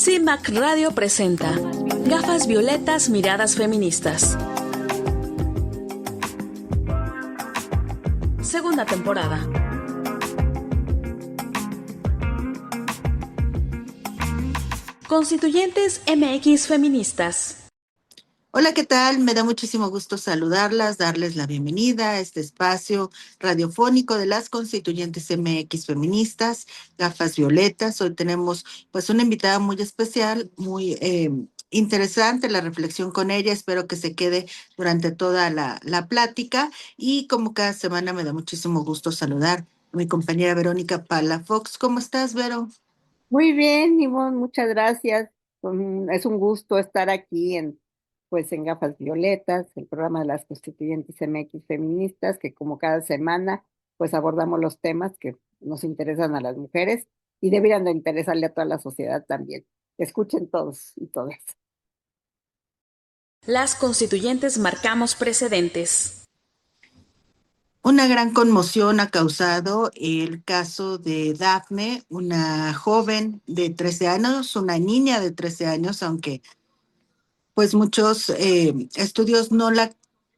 CIMAC Radio presenta Gafas Violetas, Miradas Feministas. Segunda temporada. Constituyentes MX Feministas. Hola, ¿qué tal? Me da muchísimo gusto saludarlas, darles la bienvenida a este espacio radiofónico de las Constituyentes MX Feministas, Gafas Violetas. Hoy tenemos pues una invitada muy especial, muy interesante la reflexión con ella. Espero que se quede durante toda la plática y como cada semana me da muchísimo gusto saludar a mi compañera Verónica Palafox. ¿Cómo estás, Vero? Muy bien, Ivonne, muchas gracias. Es un gusto estar aquí en Gafas Violetas, el programa de las Constituyentes MX Feministas, que como cada semana, pues abordamos los temas que nos interesan a las mujeres y deberían de interesarle a toda la sociedad también. Escuchen todos y todas. Las constituyentes marcamos precedentes. Una gran conmoción ha causado el caso de Dafne, una joven de 13 años, una niña de 13 años, aunque pues muchos estudios no la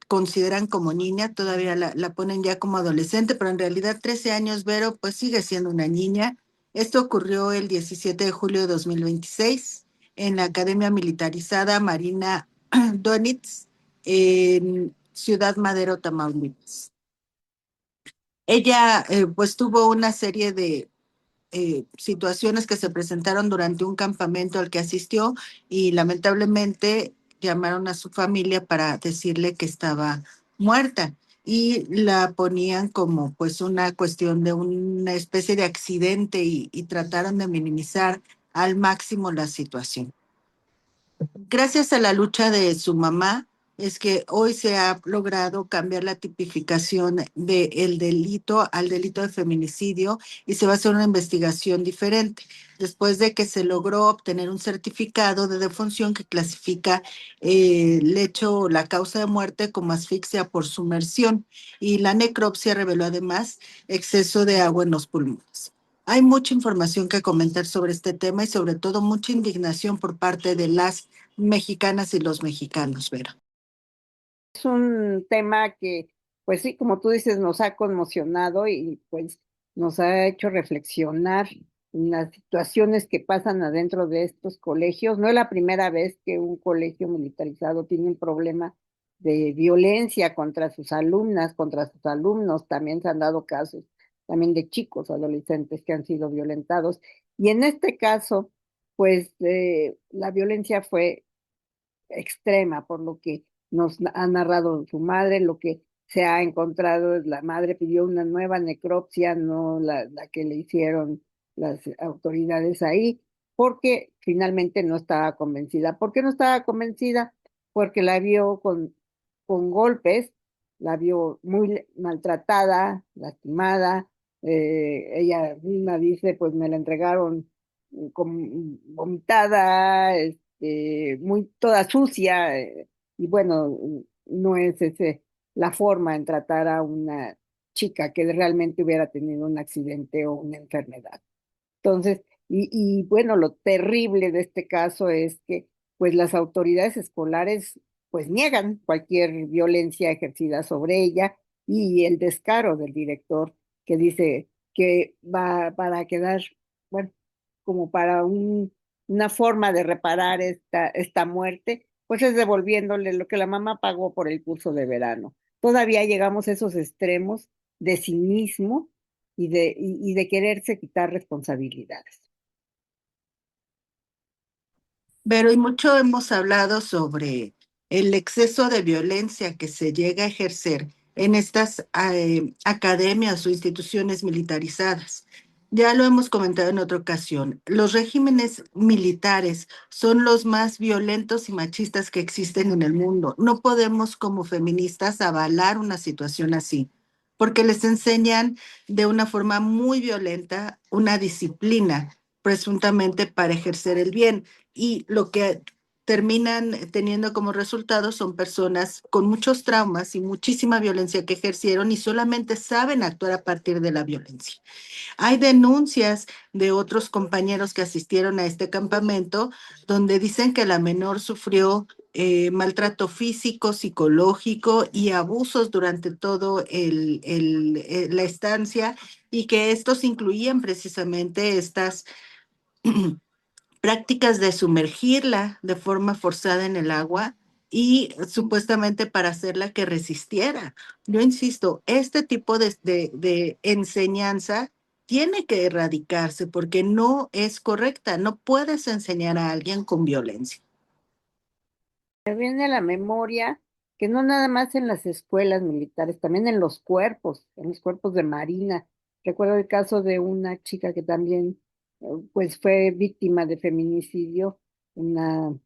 consideran como niña, todavía la ponen ya como adolescente, pero en realidad 13 años, Vero, pues sigue siendo una niña. Esto ocurrió el 17 de julio de 2026 en la Academia Militarizada Marina Donitz en Ciudad Madero, Tamaulipas. Ella pues tuvo una serie de situaciones que se presentaron durante un campamento al que asistió y lamentablemente llamaron a su familia para decirle que estaba muerta y la ponían como pues una cuestión de una especie de accidente y trataron de minimizar al máximo la situación. Gracias a la lucha de su mamá, es que hoy se ha logrado cambiar la tipificación del delito al delito de feminicidio y se va a hacer una investigación diferente, después de que se logró obtener un certificado de defunción que clasifica el hecho o la causa de muerte como asfixia por sumersión y la necropsia reveló además exceso de agua en los pulmones. Hay mucha información que comentar sobre este tema y sobre todo mucha indignación por parte de las mexicanas y los mexicanos, Vera. Es un tema que, pues sí, como tú dices, nos ha conmocionado y pues nos ha hecho reflexionar en las situaciones que pasan adentro de estos colegios. No es la primera vez que un colegio militarizado tiene un problema de violencia contra sus alumnas, contra sus alumnos. También se han dado casos también de chicos, adolescentes que han sido violentados. Y en este caso, pues la violencia fue extrema, por lo que nos ha narrado su madre, lo que se ha encontrado es la madre pidió una nueva necropsia, no la que le hicieron las autoridades ahí, porque finalmente no estaba convencida. ¿Por qué no estaba convencida? Porque la vio con golpes, la vio muy maltratada, lastimada. Ella misma dice, pues me la entregaron vomitada, muy toda sucia, y bueno, no es ese la forma en tratar a una chica que realmente hubiera tenido un accidente o una enfermedad. Entonces, bueno, lo terrible de este caso es que pues las autoridades escolares pues niegan cualquier violencia ejercida sobre ella y el descaro del director que dice que va para quedar, bueno, como para una forma de reparar esta muerte, pues es devolviéndole lo que la mamá pagó por el curso de verano. Todavía llegamos a esos extremos de cinismo y de quererse quitar responsabilidades. Pero y mucho hemos hablado sobre el exceso de violencia que se llega a ejercer en estas academias o instituciones militarizadas. Ya lo hemos comentado en otra ocasión, los regímenes militares son los más violentos y machistas que existen en el mundo. No podemos como feministas avalar una situación así, porque les enseñan de una forma muy violenta una disciplina presuntamente para ejercer el bien. Y lo que terminan teniendo como resultado son personas con muchos traumas y muchísima violencia que ejercieron y solamente saben actuar a partir de la violencia. Hay denuncias de otros compañeros que asistieron a este campamento donde dicen que la menor sufrió maltrato físico, psicológico y abusos durante todo la estancia y que estos incluían precisamente estas prácticas de sumergirla de forma forzada en el agua y supuestamente para hacerla que resistiera. Yo insisto, este tipo de enseñanza tiene que erradicarse porque no es correcta. No puedes enseñar a alguien con violencia. Me viene a la memoria que no nada más en las escuelas militares, también en los cuerpos de marina. Recuerdo el caso de una chica que también pues fue víctima de feminicidio, una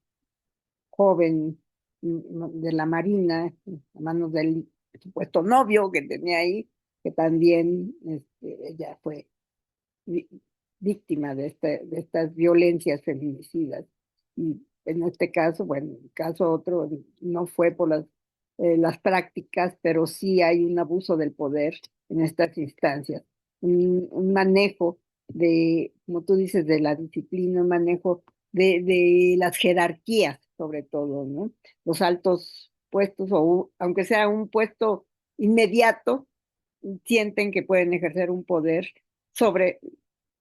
joven de la marina, a manos del supuesto novio que tenía ahí, que también ella fue vi- víctima de estas violencias feminicidas. Y en este caso, bueno, en el caso otro, no fue por las prácticas, pero sí hay un abuso del poder en estas instancias, un manejo como tú dices, de la disciplina, un manejo de las jerarquías, sobre todo, ¿no? Los altos puestos, aunque sea un puesto inmediato, sienten que pueden ejercer un poder sobre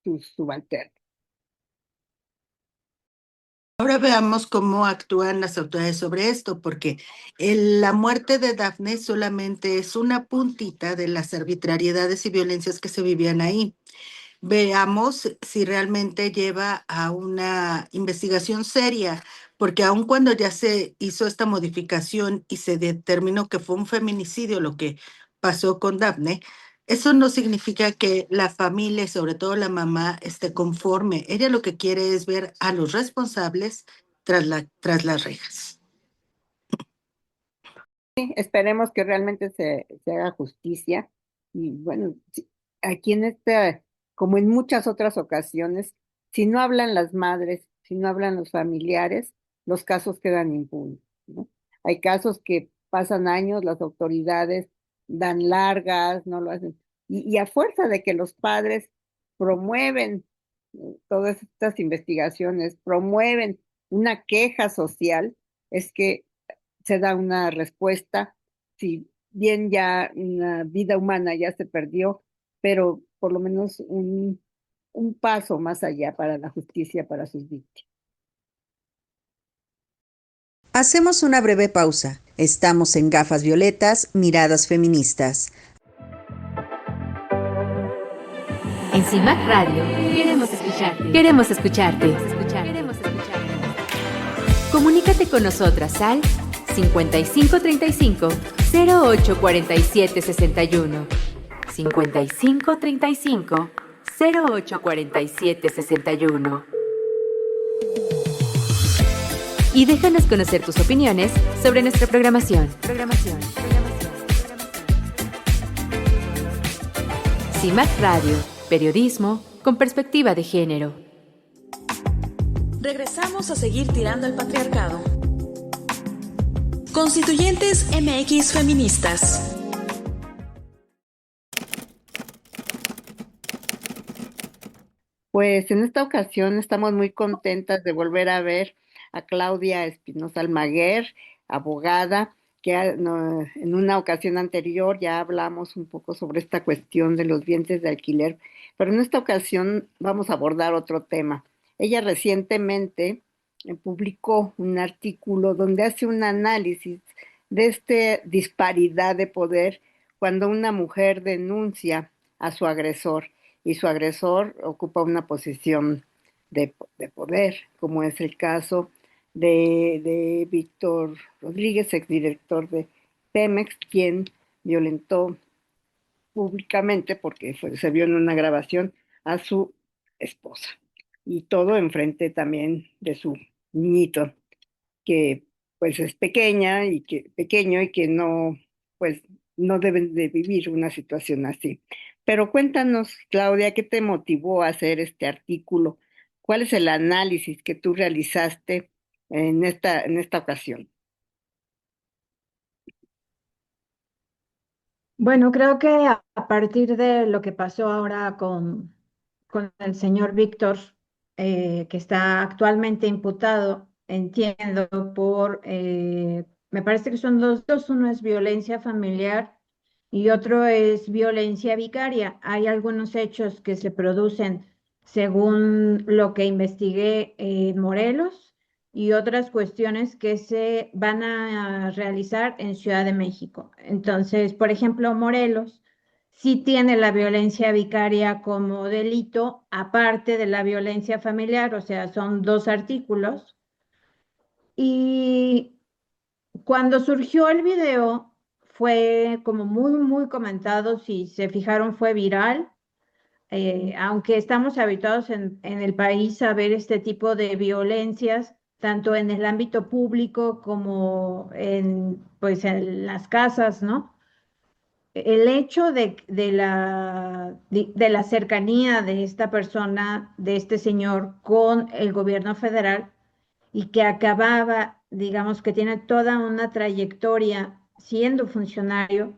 sus subalternos. Ahora veamos cómo actúan las autoridades sobre esto, porque la muerte de Daphne solamente es una puntita de las arbitrariedades y violencias que se vivían ahí. Veamos si realmente lleva a una investigación seria, porque aun cuando ya se hizo esta modificación y se determinó que fue un feminicidio lo que pasó con Daphne, eso no significa que la familia, y sobre todo la mamá, esté conforme. Ella lo que quiere es ver a los responsables tras las rejas. Sí, esperemos que realmente se haga justicia. Y bueno, sí, aquí en esta, como en muchas otras ocasiones, si no hablan las madres, si no hablan los familiares, los casos quedan impunes, ¿no? Hay casos que pasan años, las autoridades dan largas, no lo hacen. Y a fuerza de que los padres promueven todas estas investigaciones, promueven una queja social, es que se da una respuesta, si bien ya una vida humana ya se perdió, pero por lo menos un paso más allá para la justicia para sus víctimas. Hacemos una breve pausa. Estamos en Gafas Violetas, Miradas Feministas. En CIMAC Radio queremos escucharte. Queremos escucharte. Queremos escucharte. Comunícate con nosotras al 5535 0847 61. 5535 0847 61. Y déjanos conocer tus opiniones sobre nuestra programación. CIMAC Radio, periodismo con perspectiva de género. Regresamos a seguir tirando al patriarcado. Constituyentes MX feministas. Pues en esta ocasión estamos muy contentas de volver a ver a Claudia Espinosa Almaguer, abogada, en una ocasión anterior ya hablamos un poco sobre esta cuestión de los vientres de alquiler, pero en esta ocasión vamos a abordar otro tema. Ella recientemente publicó un artículo donde hace un análisis de esta disparidad de poder cuando una mujer denuncia a su agresor y su agresor ocupa una posición de poder, como es el caso de Víctor Rodríguez, exdirector de Pemex, quien violentó públicamente, porque se vio en una grabación, a su esposa. Y todo enfrente también de su niñito, que pues es pequeño y que no, pues no deben de vivir una situación así. Pero cuéntanos, Claudia, ¿qué te motivó a hacer este artículo? ¿Cuál es el análisis que tú realizaste en esta ocasión. Bueno, creo que a partir de lo que pasó ahora con el señor Víctor, que está actualmente imputado, entiendo, me parece que son dos, uno es violencia familiar y otro es violencia vicaria. Hay algunos hechos que se producen según lo que investigué en Morelos y otras cuestiones que se van a realizar en Ciudad de México. Entonces, por ejemplo, Morelos sí tiene la violencia vicaria como delito, aparte de la violencia familiar, o sea, son dos artículos. Y cuando surgió el video, fue como muy comentado, si se fijaron, fue viral. Aunque estamos habituados en el país a ver este tipo de violencias, tanto en el ámbito público como pues, en las casas, ¿no? El hecho de la cercanía de esta persona, de este señor, con el gobierno federal y que acababa, digamos, que tiene toda una trayectoria siendo funcionario,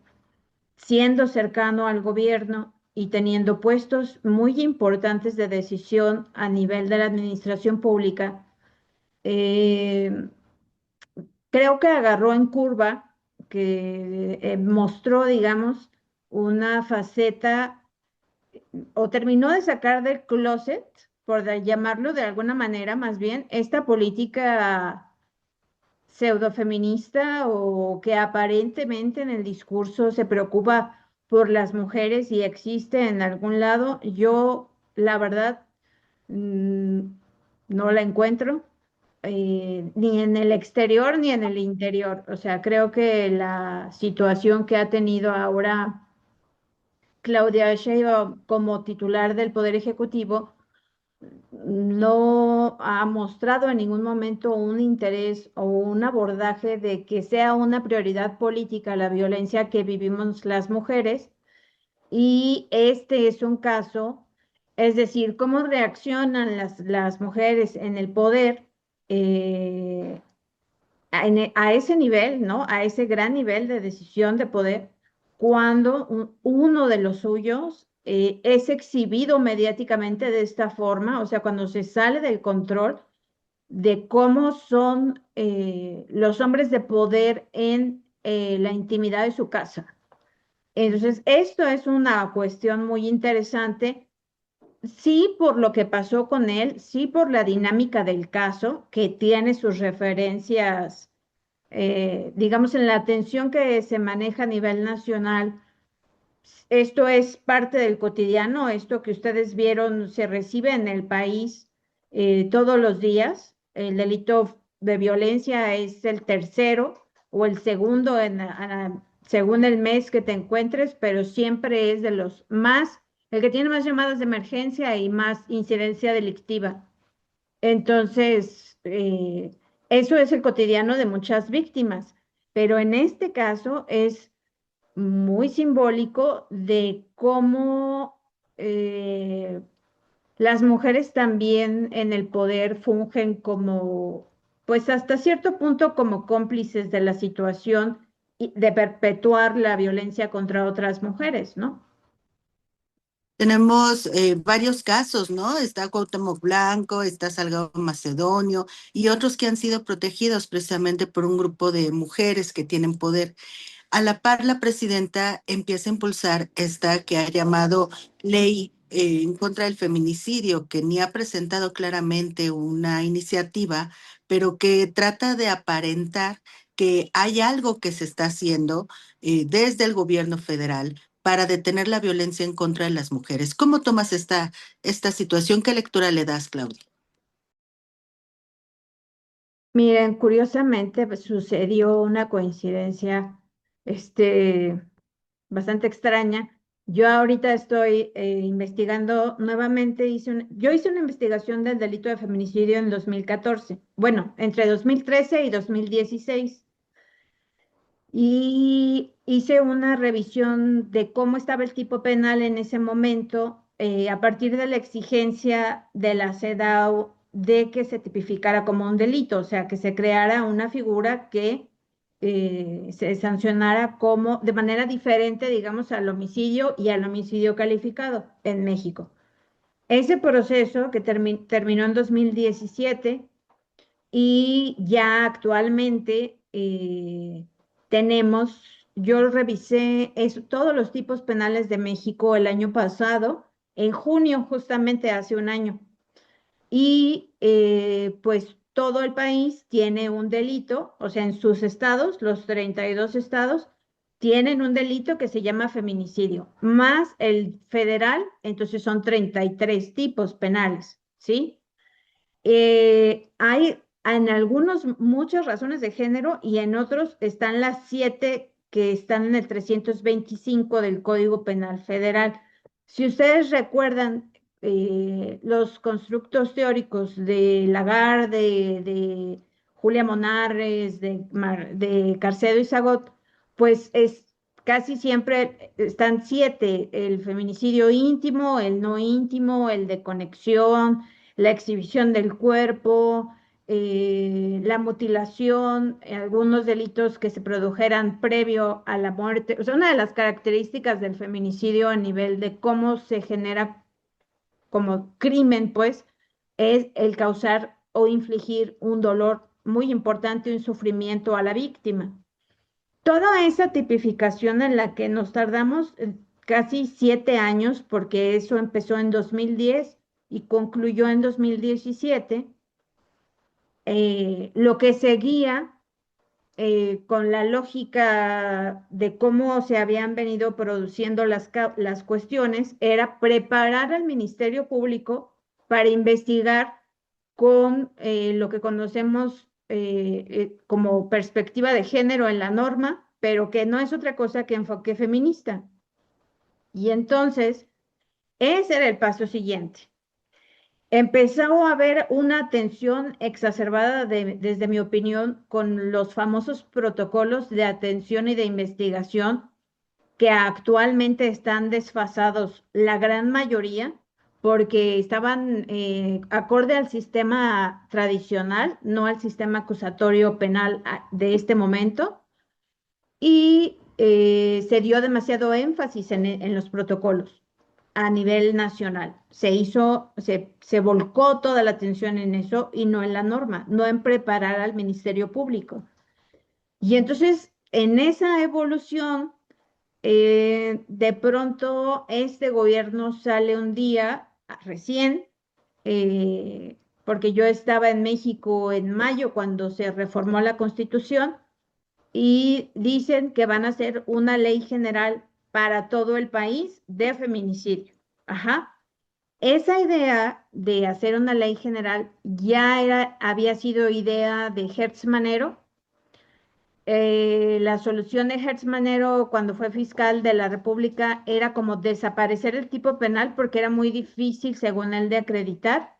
siendo cercano al gobierno y teniendo puestos muy importantes de decisión a nivel de la administración pública, eh, creo que agarró en curva, que mostró, digamos, una faceta o terminó de sacar del closet, llamarlo de alguna manera, más bien, esta política pseudofeminista o que aparentemente en el discurso se preocupa por las mujeres y existe en algún lado. Yo, la verdad, mm, no la encuentro, ni en el exterior ni en el interior. O sea, creo que la situación que ha tenido ahora Claudia Sheinbaum como titular del Poder Ejecutivo no ha mostrado en ningún momento un interés o un abordaje de que sea una prioridad política la violencia que vivimos las mujeres. Y este es un caso, es decir, cómo reaccionan las mujeres en el poder eh, a ese nivel, ¿no? A ese gran nivel de decisión de poder, cuando uno de los suyos es exhibido mediáticamente de esta forma, o sea, cuando se sale del control de cómo son los hombres de poder en la intimidad de su casa. Entonces, esto es una cuestión muy interesante, sí por lo que pasó con él, sí por la dinámica del caso, que tiene sus referencias, digamos, en la atención que se maneja a nivel nacional. Esto es parte del cotidiano, esto que ustedes vieron se recibe en el país todos los días. El delito de violencia es el tercero o el segundo según el mes que te encuentres, pero siempre es de los más, el que tiene más llamadas de emergencia y más incidencia delictiva. Entonces, eso es el cotidiano de muchas víctimas, pero en este caso es muy simbólico de cómo las mujeres también en el poder fungen como, pues hasta cierto punto como cómplices de la situación y de perpetuar la violencia contra otras mujeres, ¿no? Tenemos varios casos, ¿no? Está Cuauhtémoc Blanco, está Salgado Macedonio y otros que han sido protegidos precisamente por un grupo de mujeres que tienen poder. A la par, la presidenta empieza a impulsar esta que ha llamado ley en contra del feminicidio, que ni ha presentado claramente una iniciativa, pero que trata de aparentar que hay algo que se está haciendo desde el gobierno federal para detener la violencia en contra de las mujeres. ¿Cómo tomas esta situación? ¿Qué lectura le das, Claudia? Miren, curiosamente pues, sucedió una coincidencia, este, bastante extraña. Yo ahorita estoy investigando nuevamente, yo hice una investigación del delito de feminicidio en 2014, bueno, entre 2013 y 2016, y hice una revisión de cómo estaba el tipo penal en ese momento, a partir de la exigencia de la CEDAW de que se tipificara como un delito, o sea, que se creara una figura que se sancionara como de manera diferente, digamos, al homicidio y al homicidio calificado en México. Ese proceso que terminó en 2017 y ya actualmente tenemos, yo revisé todos los tipos penales de México el año pasado, en junio, justamente hace un año. Y pues todo el país tiene un delito, o sea, en sus estados, los 32 estados, tienen un delito que se llama feminicidio, más el federal, entonces son 33 tipos penales, ¿sí? Hay en algunos muchas razones de género y en otros están las 7 que están en el 325 del Código Penal Federal. Si ustedes recuerdan los constructos teóricos de Lagarde, de Julia Monarres, de Carcedo y Zagot, pues casi siempre están 7: el feminicidio íntimo, el no íntimo, el de conexión, la exhibición del cuerpo, la mutilación, algunos delitos que se produjeran previo a la muerte. O sea, una de las características del feminicidio a nivel de cómo se genera como crimen, pues, es el causar o infligir un dolor muy importante, un sufrimiento a la víctima. Toda esa tipificación en la que nos tardamos casi 7 años, porque eso empezó en 2010 y concluyó en 2017, lo que seguía con la lógica de cómo se habían venido produciendo las cuestiones era preparar al Ministerio Público para investigar con lo que conocemos como perspectiva de género en la norma, pero que no es otra cosa que enfoque feminista. Y entonces, ese era el paso siguiente. Empezó a haber una tensión exacerbada, desde mi opinión, con los famosos protocolos de atención y de investigación que actualmente están desfasados, la gran mayoría, porque estaban acorde al sistema tradicional, no al sistema acusatorio penal de este momento, y se dio demasiado énfasis en los protocolos a nivel nacional. Se volcó toda la atención en eso y no en la norma, no en preparar al Ministerio Público. Y entonces, en esa evolución, de pronto este gobierno sale un día, recién, porque yo estaba en México en mayo cuando se reformó la Constitución, y dicen que van a hacer una ley general para todo el país de feminicidio. Ajá. Esa idea de hacer una ley general había sido idea de Hertz Manero. La solución de Hertz Manero cuando fue fiscal de la República era como desaparecer el tipo penal porque era muy difícil, según él, de acreditar.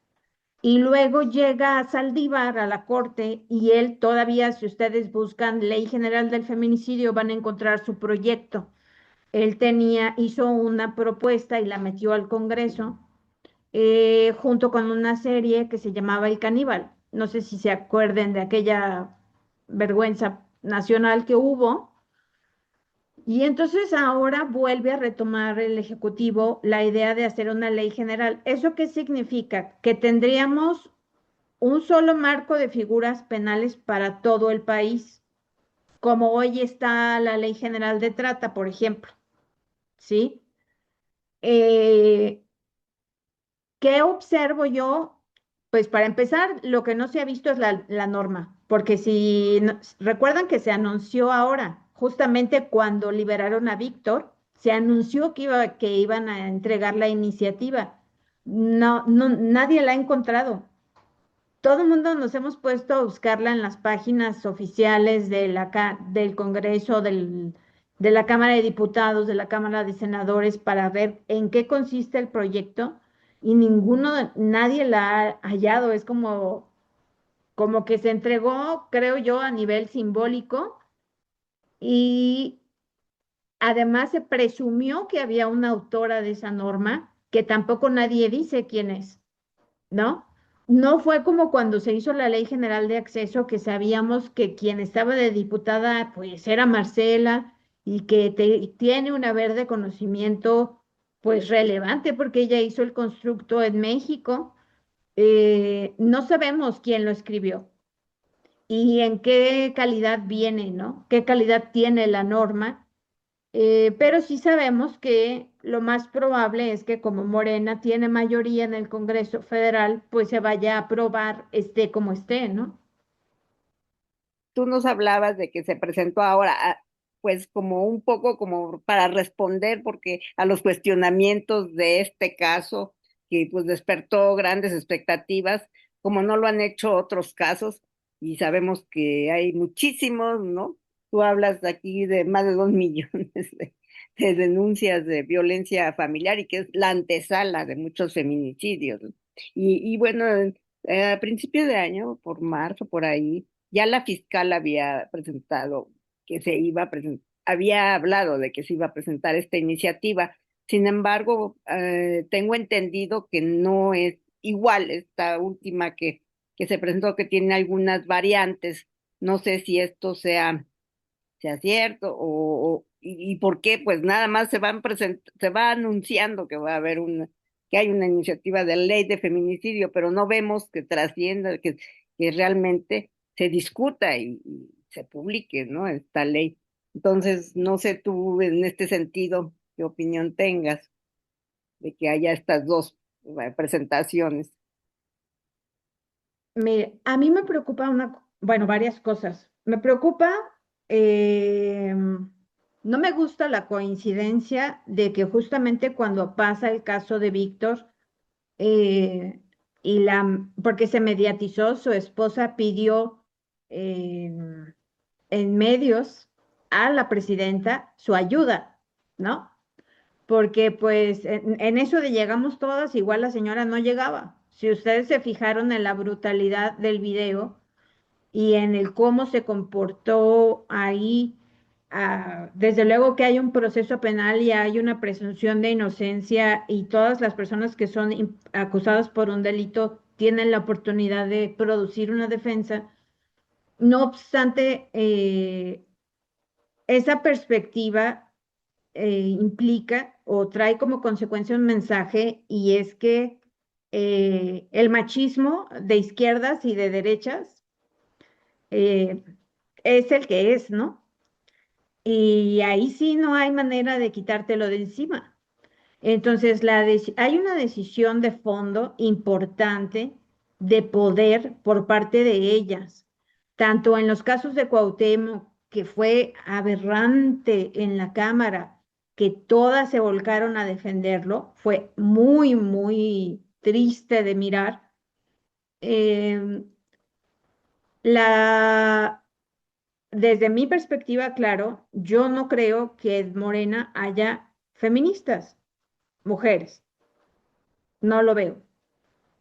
Y luego llega a Saldívar a la corte y él todavía, si ustedes buscan Ley General del Feminicidio, van a encontrar su proyecto. Él hizo una propuesta y la metió al Congreso junto con una serie que se llamaba El Caníbal. No sé si se acuerden de aquella vergüenza nacional que hubo. Y entonces ahora vuelve a retomar el Ejecutivo la idea de hacer una ley general. ¿Eso qué significa? Que tendríamos un solo marco de figuras penales para todo el país, como hoy está la Ley General de Trata, por ejemplo, ¿sí? Eh, ¿Qué observo yo? Pues para empezar, lo que no se ha visto es la norma, porque si recuerdan que se anunció ahora, justamente cuando liberaron a Víctor, se anunció que iban a entregar la iniciativa. No, no, nadie la ha encontrado. Todo el mundo nos hemos puesto a buscarla en las páginas oficiales del Congreso, de la Cámara de Diputados, de la Cámara de Senadores, para ver en qué consiste el proyecto y nadie la ha hallado. Es como que se entregó, creo yo, a nivel simbólico y además se presumió que había una autora de esa norma que tampoco nadie dice quién es, ¿no? No fue como cuando se hizo la Ley General de Acceso, que sabíamos que quien estaba de diputada, pues era Marcela, y que tiene un haber de conocimiento, pues relevante, porque ella hizo el constructo en México. No sabemos quién lo escribió y en qué calidad viene, ¿no? ¿Qué calidad tiene la norma? Pero sí sabemos que lo más probable es que como Morena tiene mayoría en el Congreso Federal, pues se vaya a aprobar esté como esté, ¿no? Tú nos hablabas de que se presentó ahora, pues como un poco como para responder porque a los cuestionamientos de este caso, que pues despertó grandes expectativas, como no lo han hecho otros casos, y sabemos que hay muchísimos, ¿no? Tú hablas de aquí de más de 2 millones de denuncias de violencia familiar y que es la antesala de muchos feminicidios, ¿no? Y bueno, a principios de año, por marzo, por ahí ya la fiscal había presentado que se iba a presentar, había hablado de que se iba a presentar esta iniciativa. Sin embargo, tengo entendido que no es igual esta última que se presentó, que tiene algunas variantes. No sé si esto sea cierto y por qué, pues nada más se va anunciando que va a haber que hay una iniciativa de ley de feminicidio, pero no vemos que trascienda, que realmente se discuta y se publique, ¿no? Esta ley. Entonces, no sé tú en este sentido qué opinión tengas de que haya estas dos presentaciones. Mire, a mí me preocupa bueno, varias cosas. Me preocupa, eh, no me gusta la coincidencia de que justamente cuando pasa el caso de Víctor, eh, porque se mediatizó, su esposa pidió eh, en medios a la presidenta su ayuda, ¿no? Porque pues en eso de llegamos todas, igual la señora no llegaba. Si ustedes se fijaron en la brutalidad del video y en el cómo se comportó ahí, desde luego que hay un proceso penal y hay una presunción de inocencia y todas las personas que son acusadas por un delito tienen la oportunidad de producir una defensa. No obstante, esa perspectiva implica o trae como consecuencia un mensaje y es que el machismo de izquierdas y de derechas eh, es el que es, ¿no? Y ahí sí no hay manera de quitártelo de encima. Entonces, hay una decisión de fondo importante de poder por parte de ellas, tanto en los casos de Cuauhtémoc, que fue aberrante en la Cámara, que todas se volcaron a defenderlo, fue muy, muy triste de mirar. Eh, la, Desde mi perspectiva, claro, yo no creo que en Morena haya feministas, mujeres, no lo veo.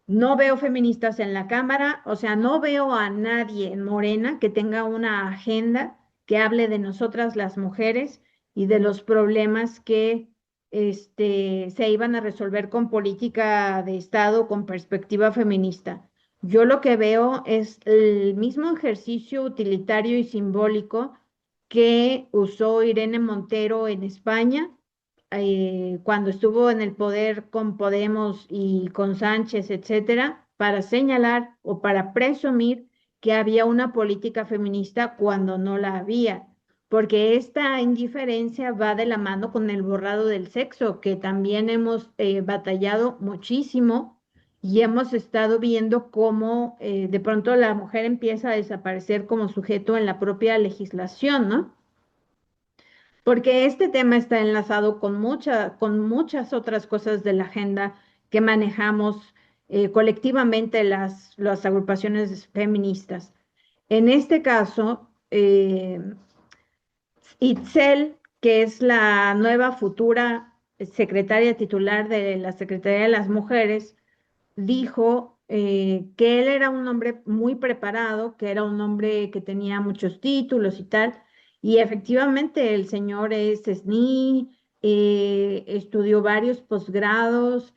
No veo feministas en la Cámara, o sea, no veo a nadie en Morena que tenga una agenda que hable de nosotras las mujeres y de los problemas que se iban a resolver con política de Estado, con perspectiva feminista. Yo lo que veo es el mismo ejercicio utilitario y simbólico que usó Irene Montero en España cuando estuvo en el poder con Podemos y con Sánchez, etcétera, para señalar o para presumir que había una política feminista cuando no la había, porque esta indiferencia va de la mano con el borrado del sexo, que también hemos batallado muchísimo y hemos estado viendo cómo de pronto la mujer empieza a desaparecer como sujeto en la propia legislación, ¿no? Porque este tema está enlazado con muchas otras cosas de la agenda que manejamos colectivamente las agrupaciones feministas. En este caso, Itzel, que es la nueva futura secretaria titular de la Secretaría de las Mujeres, dijo que él era un hombre muy preparado, que era un hombre que tenía muchos títulos y tal, y efectivamente el señor es SNI, estudió varios posgrados,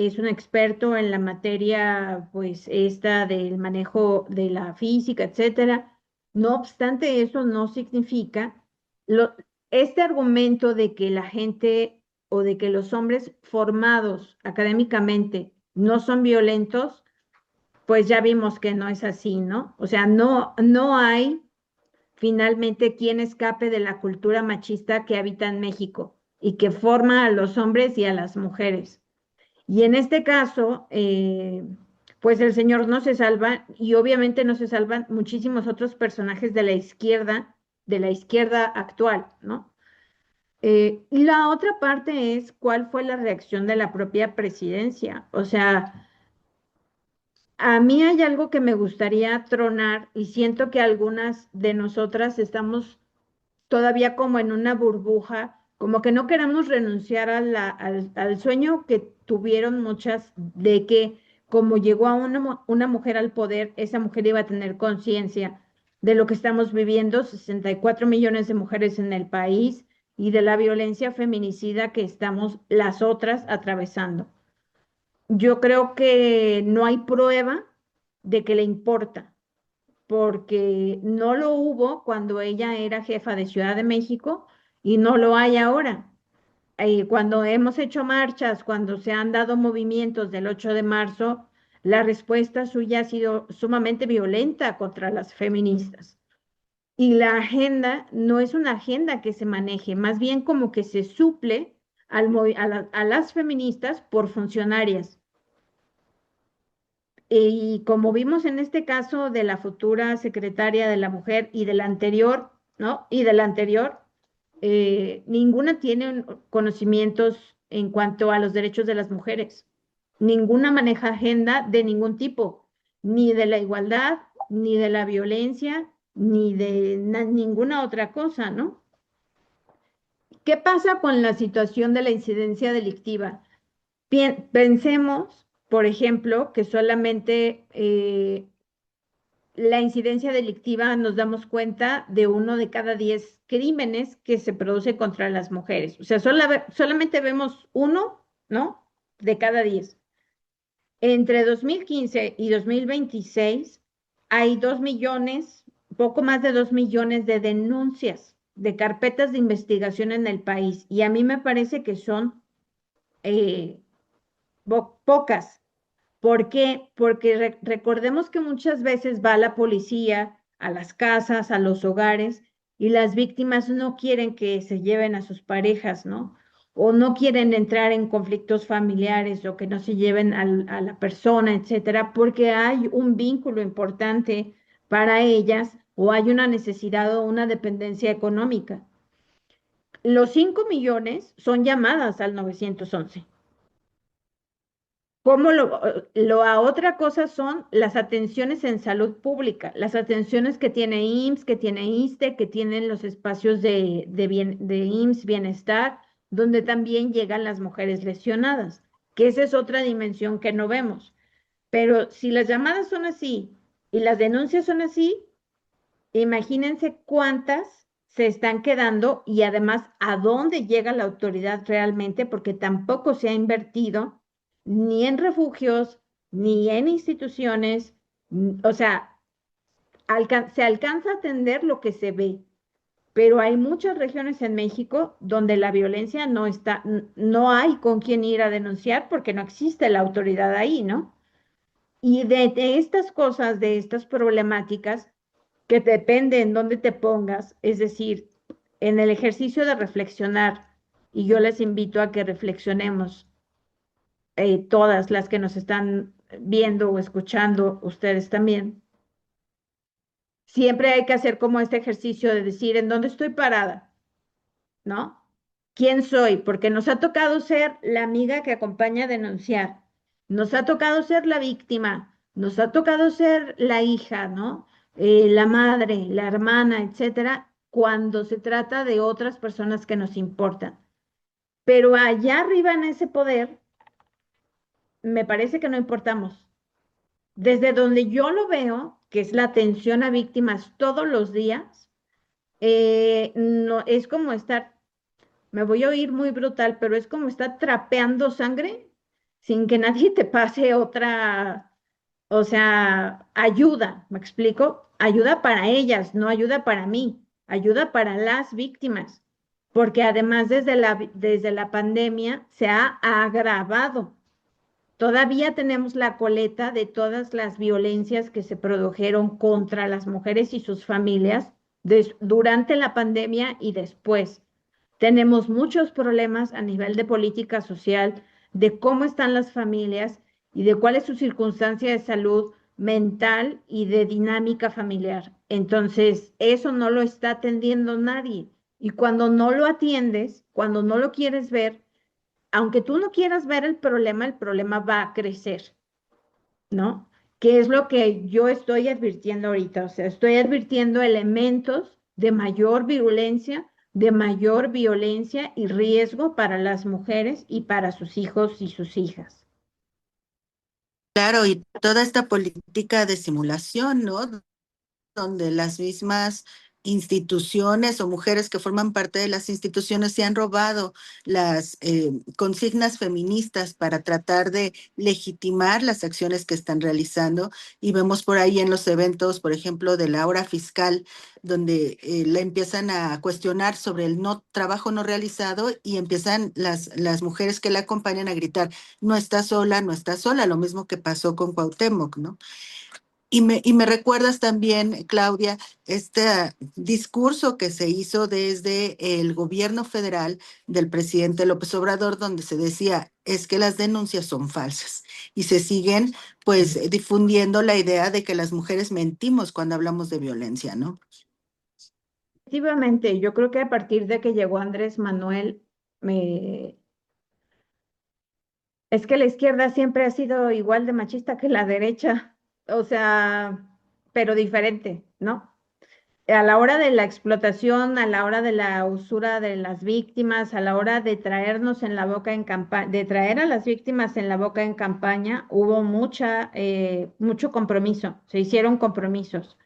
es un experto en la materia, pues, esta del manejo de la física, etcétera. No obstante, eso no significa lo, este argumento de que la gente o de que los hombres formados académicamente no son violentos, pues ya vimos que no es así, ¿no? O sea, no hay finalmente quien escape de la cultura machista que habita en México y que forma a los hombres y a las mujeres. Y en este caso, pues el señor no se salva y obviamente no se salvan muchísimos otros personajes de la izquierda actual, ¿no? Y la otra parte es cuál fue la reacción de la propia presidencia. O sea, a mí hay algo que me gustaría tronar y siento que algunas de nosotras estamos todavía como en una burbuja, como que no queremos renunciar al sueño que tuvieron muchas de que como llegó a una mujer al poder, esa mujer iba a tener conciencia de lo que estamos viviendo, 64 millones de mujeres en el país y de la violencia feminicida que estamos las otras atravesando. Yo creo que no hay prueba de que le importa porque no lo hubo cuando ella era jefa de Ciudad de México y no lo hay ahora. Cuando hemos hecho marchas, cuando se han dado movimientos del 8 de marzo, la respuesta suya ha sido sumamente violenta contra las feministas. Y la agenda no es una agenda que se maneje, más bien como que se suple a las feministas por funcionarias. Y como vimos en este caso de la futura secretaria de la mujer y de la anterior, ¿no? Y de la anterior, ninguna tiene conocimientos en cuanto a los derechos de las mujeres. Ninguna maneja agenda de ningún tipo, ni de la igualdad, ni de la violencia, ni de ninguna otra cosa, ¿no? ¿Qué pasa con la situación de la incidencia delictiva? Pensemos, por ejemplo, que solamente la incidencia delictiva nos damos cuenta de 1 de cada 10 crímenes que se produce contra las mujeres. O sea, solamente vemos uno, ¿no? De cada 10. Entre 2015 y 2026 hay 2 millones, poco más de 2 millones de denuncias de carpetas de investigación en el país. Y a mí me parece que son eh, pocas. ¿Por qué? Porque recordemos que muchas veces va la policía a las casas, a los hogares, y las víctimas no quieren que se lleven a sus parejas, ¿no? O no quieren entrar en conflictos familiares o que no se lleven a la persona, etcétera, porque hay un vínculo importante para ellas o hay una necesidad o una dependencia económica. Los 5 millones son llamadas al 911. ¿Cómo a otra cosa son las atenciones en salud pública, las atenciones que tiene IMSS, que tiene ISSSTE, que tienen los espacios de IMSS Bienestar, donde también llegan las mujeres lesionadas, que esa es otra dimensión que no vemos. Pero si las llamadas son así y las denuncias son así, imagínense cuántas se están quedando y además a dónde llega la autoridad realmente, porque tampoco se ha invertido ni en refugios, ni en instituciones, o sea, se alcanza a atender lo que se ve, pero hay muchas regiones en México donde la violencia no está, no hay con quién ir a denunciar porque no existe la autoridad ahí, ¿no? Y de estas cosas, de estas problemáticas, que depende en dónde te pongas, es decir, en el ejercicio de reflexionar, y yo les invito a que reflexionemos, todas las que nos están viendo o escuchando, ustedes también. Siempre hay que hacer como este ejercicio de decir en dónde estoy parada, ¿no? ¿Quién soy? Porque nos ha tocado ser la amiga que acompaña a denunciar, nos ha tocado ser la víctima, nos ha tocado ser la hija, ¿no? La madre, la hermana, etcétera, cuando se trata de otras personas que nos importan. Pero allá arriba en ese poder, me parece que no importamos. Desde donde yo lo veo, que es la atención a víctimas todos los días, no, es como estar, me voy a oír muy brutal, pero es como estar trapeando sangre sin que nadie te pase otra, o sea, ayuda, ¿me explico? Ayuda para ellas, no ayuda para mí, ayuda para las víctimas, porque además desde la pandemia se ha agravado. Todavía tenemos la coleta de todas las violencias que se produjeron contra las mujeres y sus familias durante la pandemia y después. Tenemos muchos problemas a nivel de política social, de cómo están las familias y de cuál es su circunstancia de salud mental y de dinámica familiar. Entonces, eso no lo está atendiendo nadie. Y cuando no lo atiendes, cuando no lo quieres ver, aunque tú no quieras ver el problema va a crecer, ¿no? ¿Qué es lo que yo estoy advirtiendo ahorita? O sea, estoy advirtiendo elementos de mayor violencia y riesgo para las mujeres y para sus hijos y sus hijas. Claro, y toda esta política de simulación, ¿no? Donde las mismas instituciones o mujeres que forman parte de las instituciones se han robado las consignas feministas para tratar de legitimar las acciones que están realizando. Y vemos por ahí en los eventos, por ejemplo, de la hora fiscal, donde la empiezan a cuestionar sobre el no trabajo no realizado y empiezan las mujeres que la acompañan a gritar, no está sola, no está sola, lo mismo que pasó con Cuauhtémoc, ¿no? Y me recuerdas también, Claudia, este discurso que se hizo desde el gobierno federal del presidente López Obrador, donde se decía, es que las denuncias son falsas. Y se siguen, pues, difundiendo la idea de que las mujeres mentimos cuando hablamos de violencia, ¿no? Efectivamente, yo creo que a partir de que llegó Andrés Manuel, es que la izquierda siempre ha sido igual de machista que la derecha, o sea, pero diferente, ¿no? A la hora de la explotación, a la hora de la usura de las víctimas, a la hora de traernos en la boca en campaña, de traer a las víctimas en la boca en campaña, hubo mucho compromiso, se hicieron compromisos.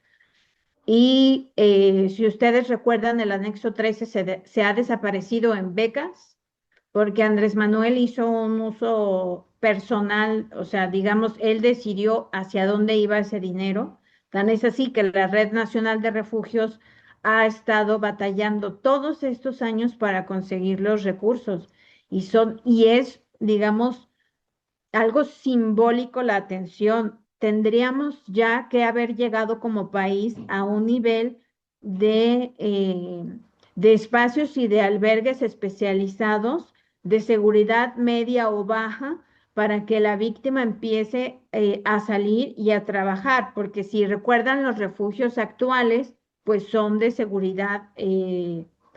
Y si ustedes recuerdan, el anexo 13 se ha desaparecido en becas porque Andrés Manuel hizo un uso personal, o sea, digamos, él decidió hacia dónde iba ese dinero. Tan es así que la Red Nacional de Refugios ha estado batallando todos estos años para conseguir los recursos y es, digamos, algo simbólico la atención. Tendríamos ya que haber llegado como país a un nivel de espacios y de albergues especializados de seguridad media o baja para que la víctima empiece a salir y a trabajar, porque si recuerdan los refugios actuales, pues son de seguridad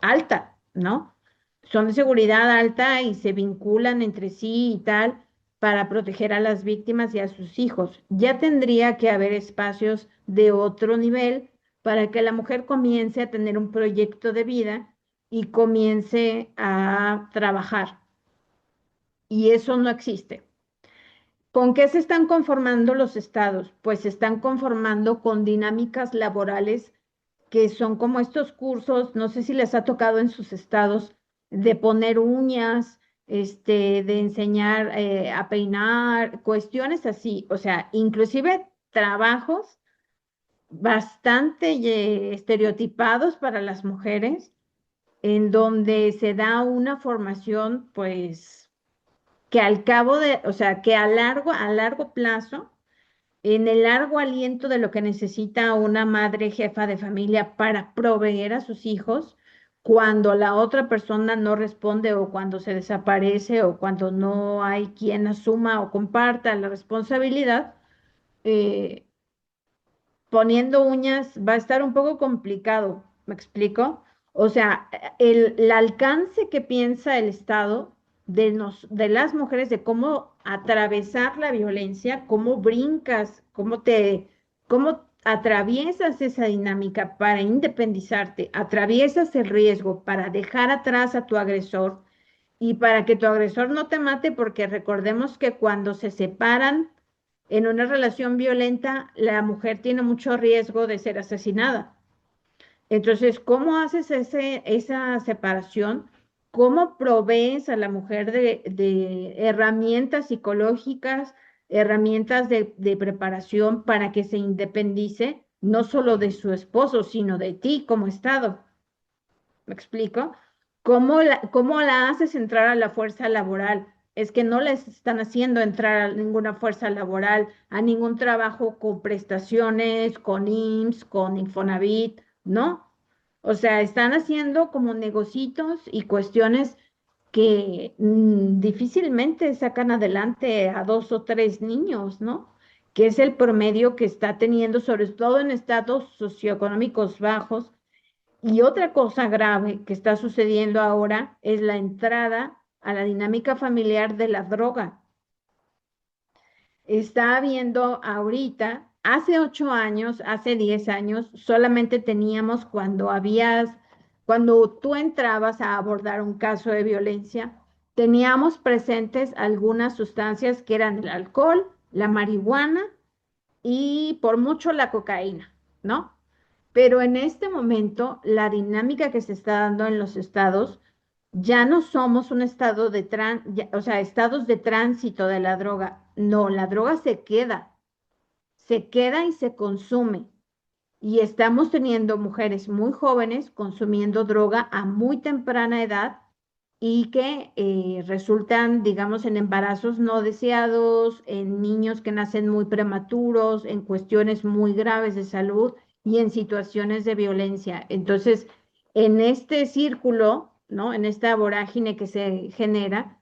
alta, ¿no? Son de seguridad alta y se vinculan entre sí y tal para proteger a las víctimas y a sus hijos. Ya tendría que haber espacios de otro nivel para que la mujer comience a tener un proyecto de vida y comience a trabajar. Y eso no existe. ¿Con qué se están conformando los estados? Pues se están conformando con dinámicas laborales que son como estos cursos, no sé si les ha tocado en sus estados, de poner uñas, de enseñar a peinar, cuestiones así, o sea, inclusive trabajos bastante estereotipados para las mujeres, en donde se da una formación, pues, que al cabo de, o sea, que a largo plazo, en el largo aliento de lo que necesita una madre jefa de familia para proveer a sus hijos, cuando la otra persona no responde o cuando se desaparece o cuando no hay quien asuma o comparta la responsabilidad, eh, poniendo uñas va a estar un poco complicado, ¿me explico? O sea, el alcance que piensa el Estado de las mujeres, de cómo atravesar la violencia, cómo brincas, cómo atraviesas esa dinámica para independizarte, atraviesas el riesgo para dejar atrás a tu agresor y para que tu agresor no te mate, porque recordemos que cuando se separan en una relación violenta, la mujer tiene mucho riesgo de ser asesinada. Entonces, ¿cómo haces esa separación ¿cómo provees a la mujer de herramientas psicológicas, herramientas de preparación para que se independice no solo de su esposo, sino de ti como Estado? ¿Me explico? Cómo la haces entrar a la fuerza laboral? Es que no les están haciendo entrar a ninguna fuerza laboral, a ningún trabajo con prestaciones, con IMSS, con Infonavit, ¿no? O sea, están haciendo como negocitos y cuestiones que difícilmente sacan adelante a dos o tres niños, ¿no? Que es el promedio que está teniendo, sobre todo en estados socioeconómicos bajos. Y otra cosa grave que está sucediendo ahora es la entrada a la dinámica familiar de la droga. Está habiendo ahorita, hace 8 años, hace 10 años, solamente teníamos cuando tú entrabas a abordar un caso de violencia, teníamos presentes algunas sustancias que eran el alcohol, la marihuana y por mucho la cocaína, ¿no? Pero en este momento, la dinámica que se está dando en los estados, ya no somos un estado o sea, estados de tránsito de la droga. No, la droga se queda y se consume. Y estamos teniendo mujeres muy jóvenes consumiendo droga a muy temprana edad y que resultan, digamos, en embarazos no deseados, en niños que nacen muy prematuros, en cuestiones muy graves de salud y en situaciones de violencia. Entonces, en este círculo, ¿no? En esta vorágine que se genera,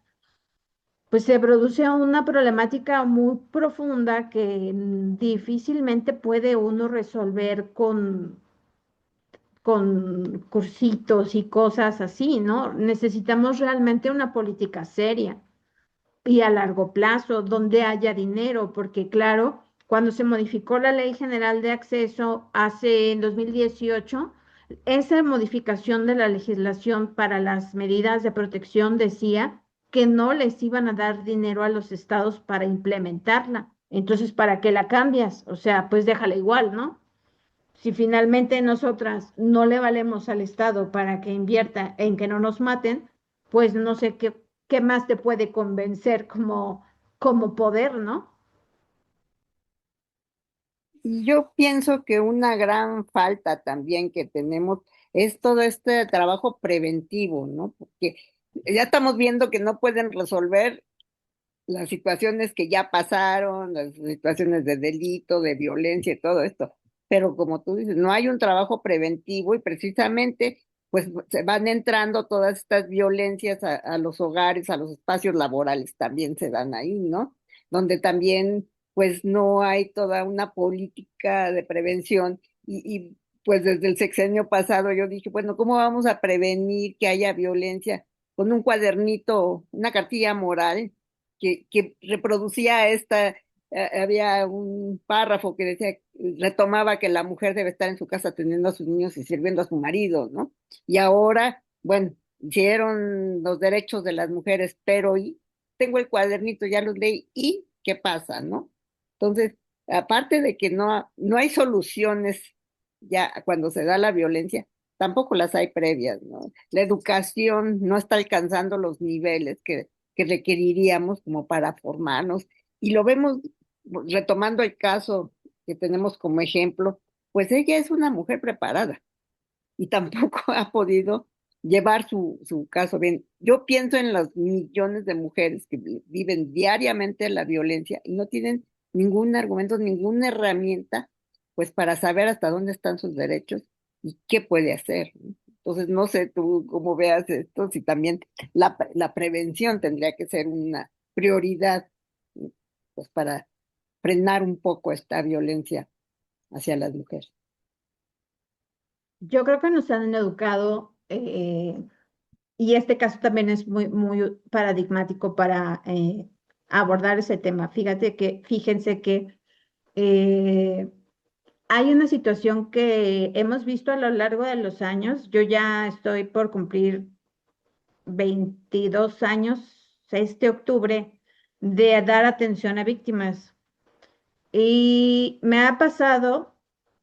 pues se produce una problemática muy profunda que difícilmente puede uno resolver con cursitos y cosas así, ¿no? Necesitamos realmente una política seria y a largo plazo, donde haya dinero, porque claro, cuando se modificó la Ley General de Acceso hace en 2018, esa modificación de la legislación para las medidas de protección decía que no les iban a dar dinero a los estados para implementarla. Entonces, ¿para qué la cambias? O sea, pues déjala igual, ¿no? Si finalmente nosotras no le valemos al Estado para que invierta en que no nos maten, pues no sé qué más te puede convencer como poder, ¿no? Y yo pienso que una gran falta también que tenemos es todo este trabajo preventivo, ¿no? Porque ya estamos viendo que no pueden resolver las situaciones que ya pasaron, las situaciones de delito, de violencia y todo esto. Pero como tú dices, no hay un trabajo preventivo y precisamente pues se van entrando todas estas violencias a los hogares, a los espacios laborales también se dan ahí, ¿no? Donde también pues no hay toda una política de prevención pues desde el sexenio pasado yo dije, bueno, ¿cómo vamos a prevenir que haya violencia? Con un cuadernito, una cartilla moral que reproducía había un párrafo que decía, retomaba que la mujer debe estar en su casa atendiendo a sus niños y sirviendo a su marido, ¿no? Y ahora, bueno, hicieron los derechos de las mujeres, pero y tengo el cuadernito, ya los leí, ¿y qué pasa, no? Entonces, aparte de que no hay soluciones ya cuando se da la violencia, tampoco las hay previas, ¿no? La educación no está alcanzando los niveles que requeriríamos como para formarnos. Y lo vemos retomando el caso que tenemos como ejemplo, pues ella es una mujer preparada y tampoco ha podido llevar su caso bien. Yo pienso en los millones de mujeres que viven diariamente la violencia y no tienen ningún argumento, ninguna herramienta, pues para saber hasta dónde están sus derechos y qué puede hacer, ¿no? Entonces, no sé tú cómo veas esto, si también la prevención tendría que ser una prioridad, pues para frenar un poco esta violencia hacia las mujeres. Yo creo que nos han educado, y este caso también es muy paradigmático para abordar ese tema. Fíjense que eh, hay una situación que hemos visto a lo largo de los años. Yo ya estoy por cumplir 22 años este octubre de dar atención a víctimas. Y me ha pasado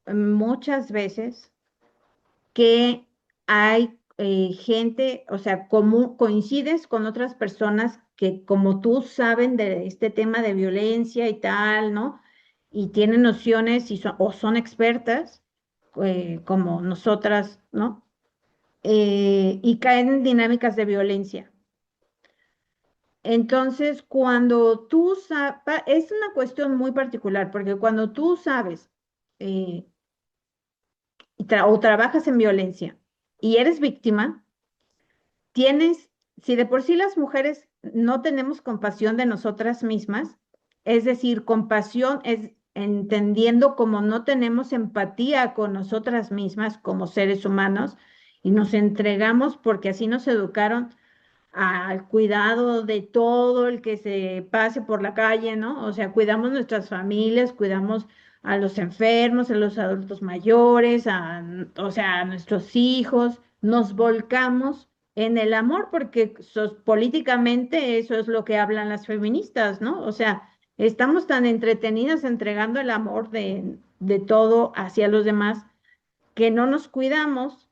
muchas veces que hay gente, o sea, coincides con otras personas que como tú saben de este tema de violencia y tal, ¿no? Y tienen nociones o son expertas, como nosotras, ¿no? Y caen en dinámicas de violencia. Entonces, cuando tú sabes, es una cuestión muy particular, porque cuando tú sabes eh, o trabajas en violencia y eres víctima, tienes, si de por sí las mujeres no tenemos compasión de nosotras mismas, es decir, compasión es entendiendo como no tenemos empatía con nosotras mismas como seres humanos y nos entregamos porque así nos educaron al cuidado de todo el que se pase por la calle, ¿no? O sea, cuidamos nuestras familias, cuidamos a los enfermos, a los adultos mayores, o sea, a nuestros hijos, nos volcamos en el amor, porque políticamente eso es lo que hablan las feministas, ¿no? O sea, estamos tan entretenidas entregando el amor de todo hacia los demás que no nos cuidamos,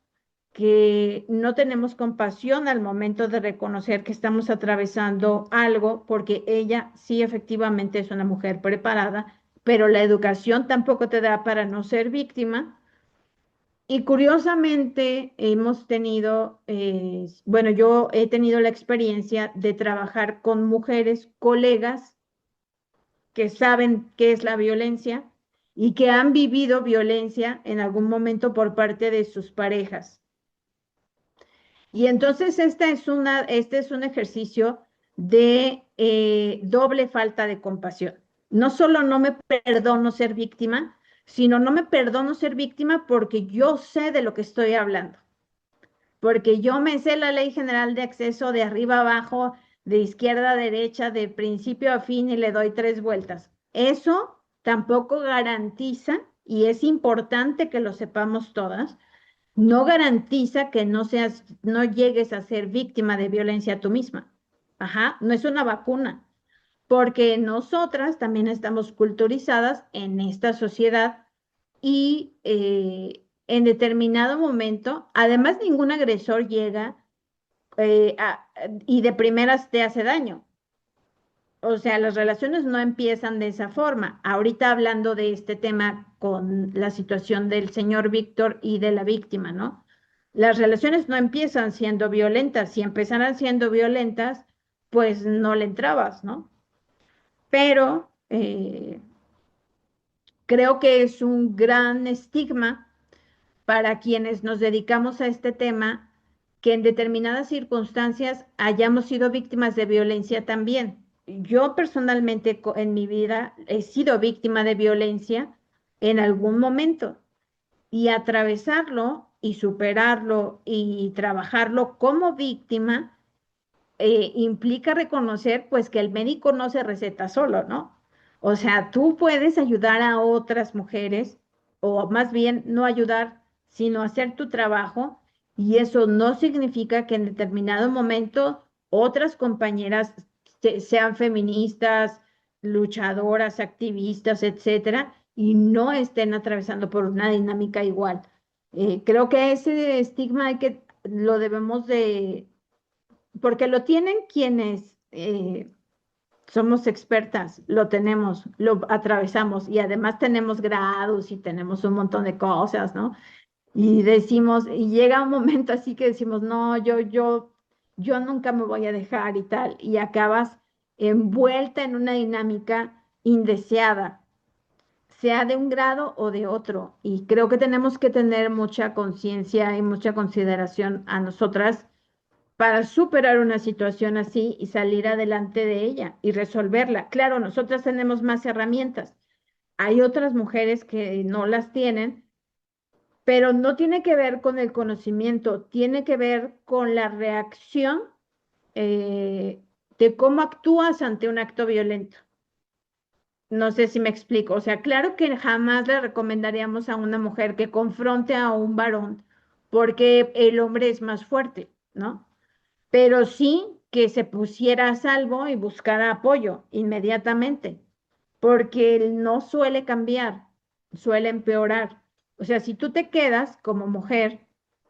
que no tenemos compasión al momento de reconocer que estamos atravesando algo, porque ella sí efectivamente es una mujer preparada, pero la educación tampoco te da para no ser víctima. Y curiosamente hemos tenido, bueno, yo he tenido la experiencia de trabajar con mujeres, colegas, que saben qué es la violencia y que han vivido violencia en algún momento por parte de sus parejas. Y entonces este es un ejercicio de doble falta de compasión. No solo no me perdono ser víctima, sino no me perdono ser víctima porque yo sé de lo que estoy hablando, porque yo me sé la ley general de acceso de arriba a abajo, de izquierda a derecha, de principio a fin y le doy 3 vueltas. Eso tampoco garantiza, y es importante que lo sepamos todas, no garantiza que no llegues a ser víctima de violencia tú misma. Ajá, no es una vacuna, porque nosotras también estamos culturizadas en esta sociedad y en determinado momento, además ningún agresor llega y de primeras te hace daño. O sea, las relaciones no empiezan de esa forma. Ahorita hablando de este tema con la situación del señor Víctor y de la víctima, ¿no? Las relaciones no empiezan siendo violentas. Si empezaran siendo violentas, pues no le entrabas, ¿no? Pero creo que es un gran estigma para quienes nos dedicamos a este tema, que en determinadas circunstancias hayamos sido víctimas de violencia también. Yo personalmente en mi vida he sido víctima de violencia en algún momento y atravesarlo y superarlo y trabajarlo como víctima implica reconocer pues que el médico no se receta solo, ¿no? O sea, tú puedes ayudar a otras mujeres, o más bien no ayudar, sino hacer tu trabajo, y eso no significa que en determinado momento otras compañeras sean feministas, luchadoras, activistas, etcétera, y no estén atravesando por una dinámica igual. Creo que ese estigma lo debemos de, porque lo tienen quienes somos expertas, lo tenemos, lo atravesamos y además tenemos grados y tenemos un montón de cosas, ¿no? Y decimos, y llega un momento así que decimos, no, yo nunca me voy a dejar y tal, y acabas envuelta en una dinámica indeseada, sea de un grado o de otro. Y creo que tenemos que tener mucha conciencia y mucha consideración a nosotras para superar una situación así y salir adelante de ella y resolverla. Claro, nosotras tenemos más herramientas. Hay otras mujeres que no las tienen, pero no tiene que ver con el conocimiento, tiene que ver con la reacción de cómo actúas ante un acto violento. No sé si me explico. O sea, claro que jamás le recomendaríamos a una mujer que confronte a un varón porque el hombre es más fuerte, ¿no? Pero sí que se pusiera a salvo y buscara apoyo inmediatamente, porque él no suele cambiar, suele empeorar. O sea, si tú te quedas como mujer,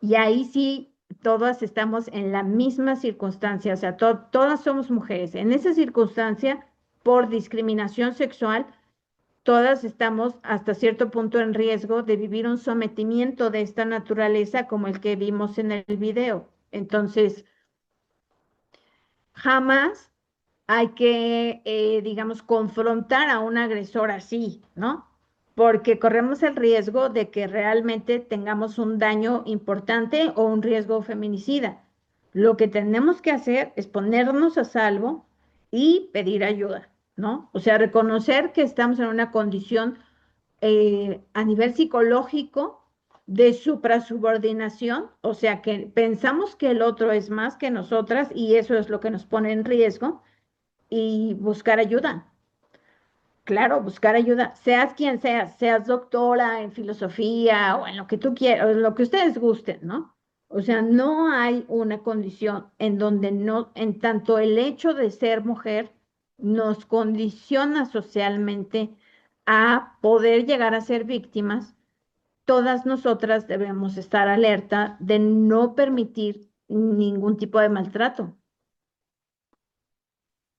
y ahí sí todas estamos en la misma circunstancia, o sea, todas somos mujeres. En esa circunstancia, por discriminación sexual, todas estamos hasta cierto punto en riesgo de vivir un sometimiento de esta naturaleza como el que vimos en el video. Entonces, jamás hay que, digamos, confrontar a un agresor así, ¿no? Porque corremos el riesgo de que realmente tengamos un daño importante o un riesgo feminicida. Lo que tenemos que hacer es ponernos a salvo y pedir ayuda, ¿no? O sea, reconocer que estamos en una condición a nivel psicológico de suprasubordinación, o sea, que pensamos que el otro es más que nosotras y eso es lo que nos pone en riesgo y buscar ayuda. Claro, buscar ayuda, seas quien seas, seas doctora en filosofía o en lo que tú quieras, o en lo que ustedes gusten, ¿no? O sea, no hay una condición en donde no, en tanto el hecho de ser mujer nos condiciona socialmente a poder llegar a ser víctimas, todas nosotras debemos estar alerta de no permitir ningún tipo de maltrato.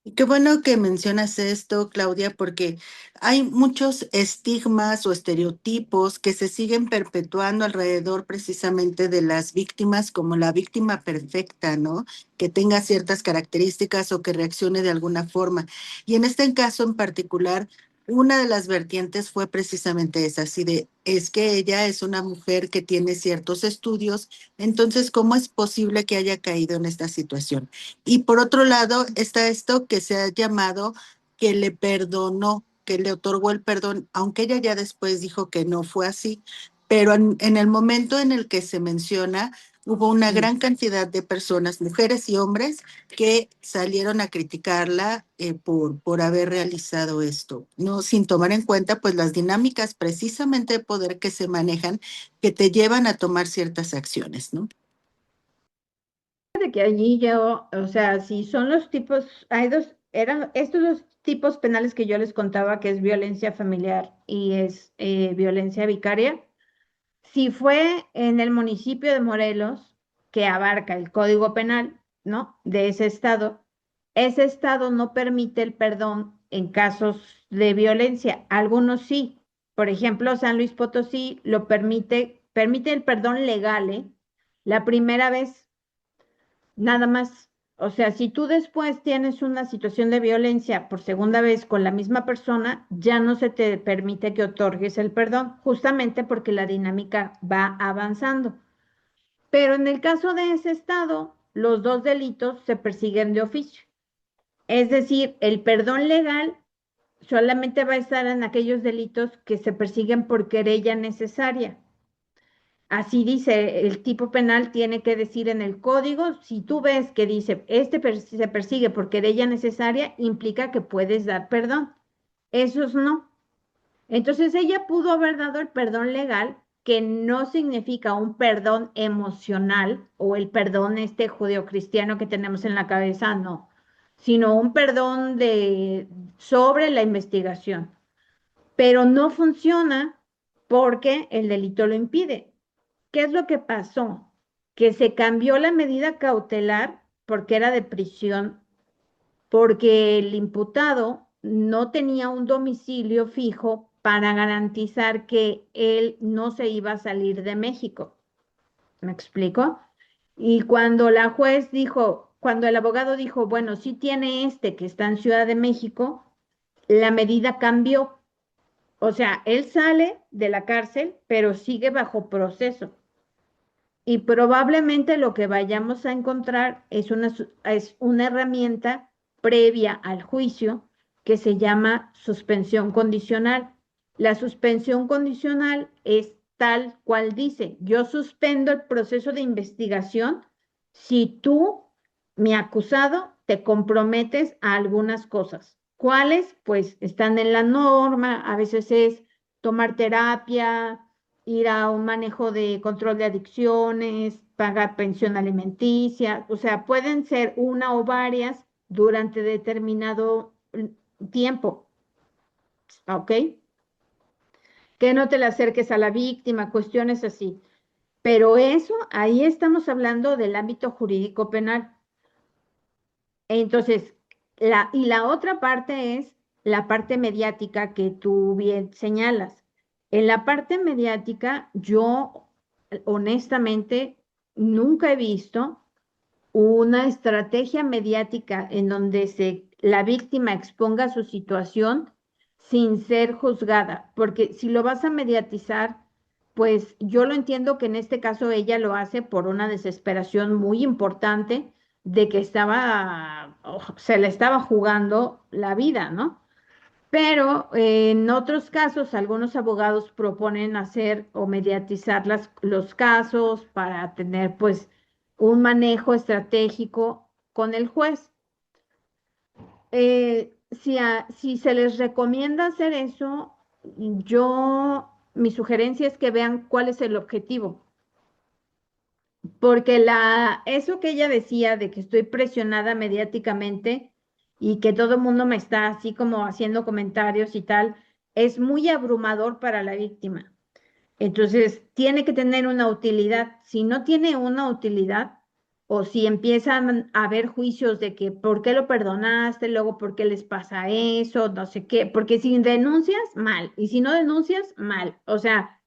Y qué bueno que mencionas esto, Claudia, porque hay muchos estigmas o estereotipos que se siguen perpetuando alrededor precisamente de las víctimas, como la víctima perfecta, ¿no? Que tenga ciertas características o que reaccione de alguna forma. Y en este caso en particular, una de las vertientes fue precisamente esa, así de, es que ella es una mujer que tiene ciertos estudios, entonces, ¿cómo es posible que haya caído en esta situación? Y por otro lado está esto que se ha llamado que le perdonó, que le otorgó el perdón, aunque ella ya después dijo que no fue así, pero en el momento en el que se menciona, hubo una gran cantidad de personas, mujeres y hombres, que salieron a criticarla por haber realizado esto, no sin tomar en cuenta pues las dinámicas precisamente de poder que se manejan, que te llevan a tomar ciertas acciones, ¿no? De que allí yo, o sea, si son los tipos, hay dos, eran estos dos tipos penales que yo les contaba, que es violencia familiar y es violencia vicaria. Si fue en el municipio de Morelos, que abarca el Código Penal, ¿no? De ese estado no permite el perdón en casos de violencia. Algunos sí. Por ejemplo, San Luis Potosí lo permite, permite el perdón legal, ¿eh? La primera vez. Nada más. O sea, si tú después tienes una situación de violencia por segunda vez con la misma persona, ya no se te permite que otorgues el perdón, justamente porque la dinámica va avanzando. Pero en el caso de ese estado, los dos delitos se persiguen de oficio. Es decir, el perdón legal solamente va a estar en aquellos delitos que se persiguen por querella necesaria. Así dice, el tipo penal tiene que decir en el código, si tú ves que dice, se persigue por querella necesaria, implica que puedes dar perdón. Esos no. Entonces ella pudo haber dado el perdón legal, que no significa un perdón emocional o el perdón este judeocristiano que tenemos en la cabeza, no, sino un perdón sobre la investigación. Pero no funciona porque el delito lo impide. ¿Qué es lo que pasó? Que se cambió la medida cautelar porque era de prisión, porque el imputado no tenía un domicilio fijo para garantizar que él no se iba a salir de México. ¿Me explico? Y cuando la juez dijo, cuando el abogado dijo, bueno, sí tiene este que está en Ciudad de México, la medida cambió. O sea, él sale de la cárcel, pero sigue bajo proceso. Y probablemente lo que vayamos a encontrar es una herramienta previa al juicio que se llama suspensión condicional. La suspensión condicional es tal cual dice, yo suspendo el proceso de investigación si tú, mi acusado, te comprometes a algunas cosas. ¿Cuáles? Pues están en la norma, a veces es tomar terapia, ir a un manejo de control de adicciones, pagar pensión alimenticia, o sea, pueden ser una o varias durante determinado tiempo, ¿ok? Que no te le acerques a la víctima, cuestiones así. Pero eso, ahí estamos hablando del ámbito jurídico penal. Entonces, y la otra parte es la parte mediática que tú bien señalas. En la parte mediática, yo honestamente nunca he visto una estrategia mediática en donde la víctima exponga su situación sin ser juzgada, porque si lo vas a mediatizar, pues yo lo entiendo que en este caso ella lo hace por una desesperación muy importante de que se le estaba jugando la vida, ¿no? Pero en otros casos, algunos abogados proponen hacer o mediatizar los casos para tener pues un manejo estratégico con el juez. Si se les recomienda hacer eso, mi sugerencia es que vean cuál es el objetivo. Porque eso que ella decía de que estoy presionada mediáticamente y que todo el mundo me está así como haciendo comentarios y tal, es muy abrumador para la víctima. Entonces, tiene que tener una utilidad. Si no tiene una utilidad, o si empiezan a haber juicios de que por qué lo perdonaste, luego por qué les pasa eso, no sé qué, porque si denuncias, mal, y si no denuncias, mal. O sea,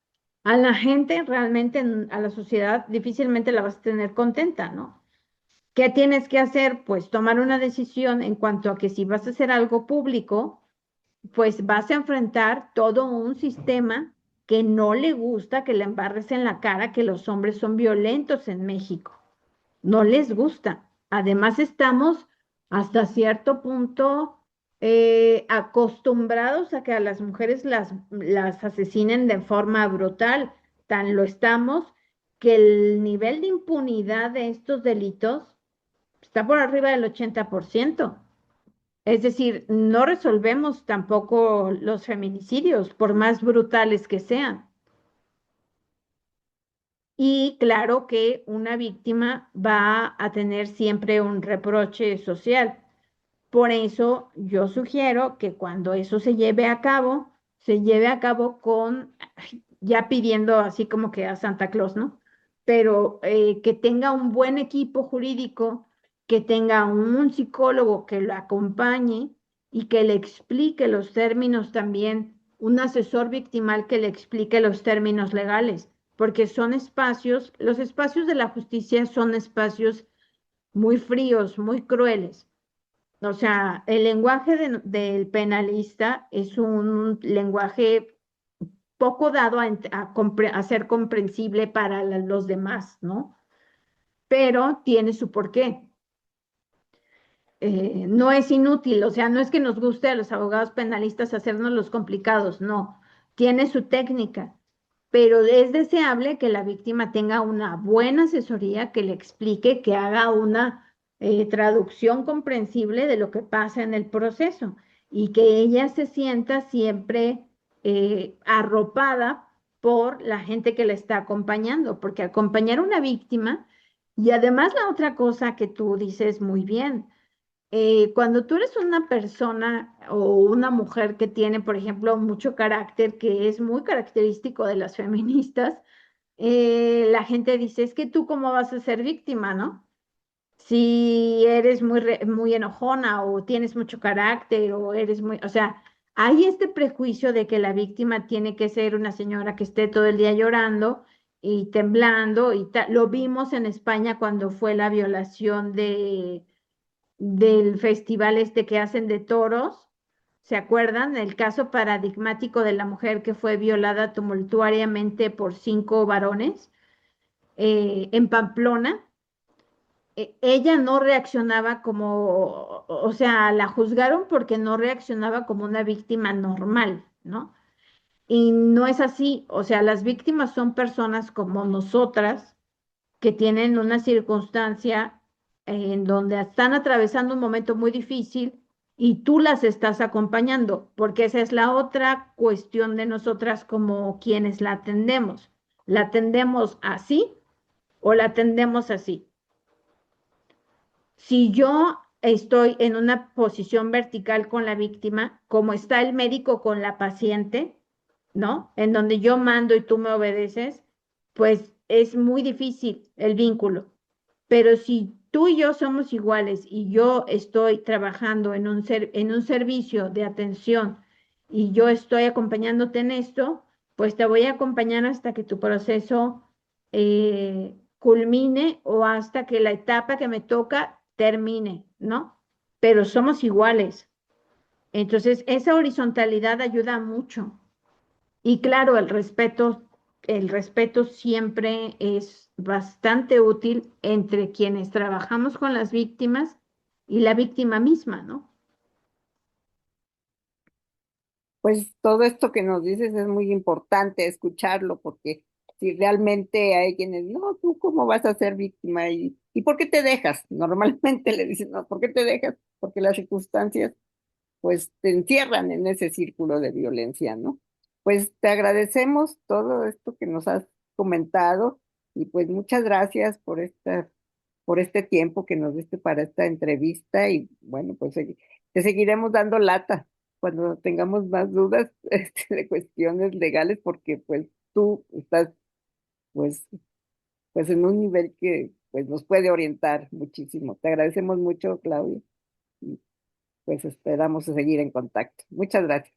a la gente realmente, a la sociedad, difícilmente la vas a tener contenta, ¿no? ¿Qué tienes que hacer? Pues tomar una decisión en cuanto a que si vas a hacer algo público, pues vas a enfrentar todo un sistema que no le gusta que le embarres en la cara que los hombres son violentos en México. No les gusta. Además, estamos hasta cierto punto acostumbrados a que a las mujeres las asesinen de forma brutal. Tan lo estamos que el nivel de impunidad de estos delitos está por arriba del 80%. Es decir, no resolvemos tampoco los feminicidios, por más brutales que sean. Y claro que una víctima va a tener siempre un reproche social. Por eso yo sugiero que cuando eso se lleve a cabo ya pidiendo así como que a Santa Claus, ¿no? Pero que tenga un buen equipo jurídico, que tenga un psicólogo que lo acompañe y que le explique los términos también, un asesor victimal que le explique los términos legales, porque los espacios de la justicia son espacios muy fríos, muy crueles. O sea, el lenguaje del penalista es un lenguaje poco dado a ser comprensible para los demás, ¿no? Pero tiene su porqué. No es inútil, o sea, no es que nos guste a los abogados penalistas hacernos los complicados, no, tiene su técnica, pero es deseable que la víctima tenga una buena asesoría que le explique, que haga una traducción comprensible de lo que pasa en el proceso y que ella se sienta siempre arropada por la gente que la está acompañando, porque acompañar a una víctima, y además la otra cosa que tú dices muy bien, cuando tú eres una persona o una mujer que tiene, por ejemplo, mucho carácter, que es muy característico de las feministas, la gente dice, es que tú cómo vas a ser víctima, ¿no? Si eres muy enojona o tienes mucho carácter o o sea, hay este prejuicio de que la víctima tiene que ser una señora que esté todo el día llorando y temblando y tal. Lo vimos en España cuando fue la violación del festival este que hacen de toros. ¿Se acuerdan? El caso paradigmático de la mujer que fue violada tumultuariamente por 5 varones en Pamplona. Ella no reaccionaba o sea, la juzgaron porque no reaccionaba como una víctima normal, ¿no? Y no es así, o sea, las víctimas son personas como nosotras que tienen una circunstancia en donde están atravesando un momento muy difícil y tú las estás acompañando, porque esa es la otra cuestión de nosotras como quienes la atendemos. ¿La atendemos así o la atendemos así? Si yo estoy en una posición vertical con la víctima, como está el médico con la paciente, ¿no? En donde yo mando y tú me obedeces, pues es muy difícil el vínculo. Pero si tú y yo somos iguales y yo estoy trabajando en un servicio de atención y yo estoy acompañándote en esto, pues te voy a acompañar hasta que tu proceso culmine o hasta que la etapa que me toca termine, ¿no? Pero somos iguales. Entonces, esa horizontalidad ayuda mucho. Y claro, el respeto siempre es bastante útil entre quienes trabajamos con las víctimas y la víctima misma, ¿no? Pues todo esto que nos dices es muy importante escucharlo, porque si realmente hay quienes, no, tú cómo vas a ser víctima y ¿por qué te dejas? Normalmente le dicen, no, ¿por qué te dejas? Porque las circunstancias pues te encierran en ese círculo de violencia, ¿no? Pues te agradecemos todo esto que nos has comentado y pues muchas gracias por este tiempo que nos diste para esta entrevista y bueno, pues te seguiremos dando lata cuando tengamos más dudas de cuestiones legales porque pues tú estás pues, pues en un nivel que pues nos puede orientar muchísimo. Te agradecemos mucho, Claudia, y pues esperamos seguir en contacto. Muchas gracias.